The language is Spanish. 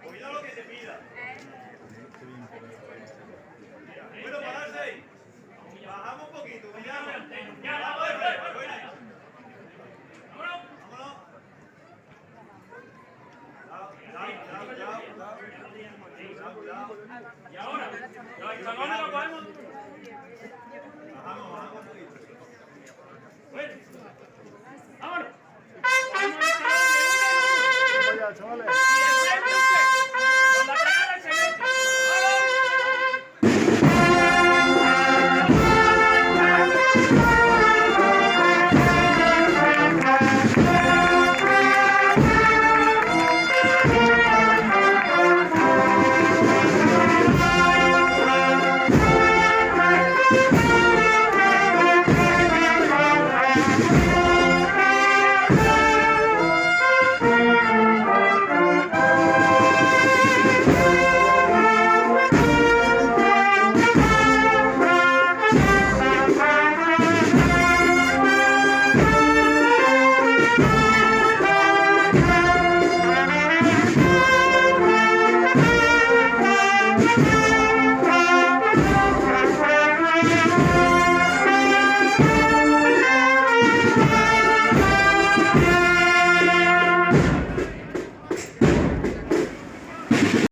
Cuidado lo que te pida. Bueno, pararse ahí. Bajamos un poquito, cuidado. Ya, vamos, vámonos. Cuidado. Y ahora, los escalones los podemos. Bajamos un poquito. Bueno, vámonos. Vaya, chavales. Thank you.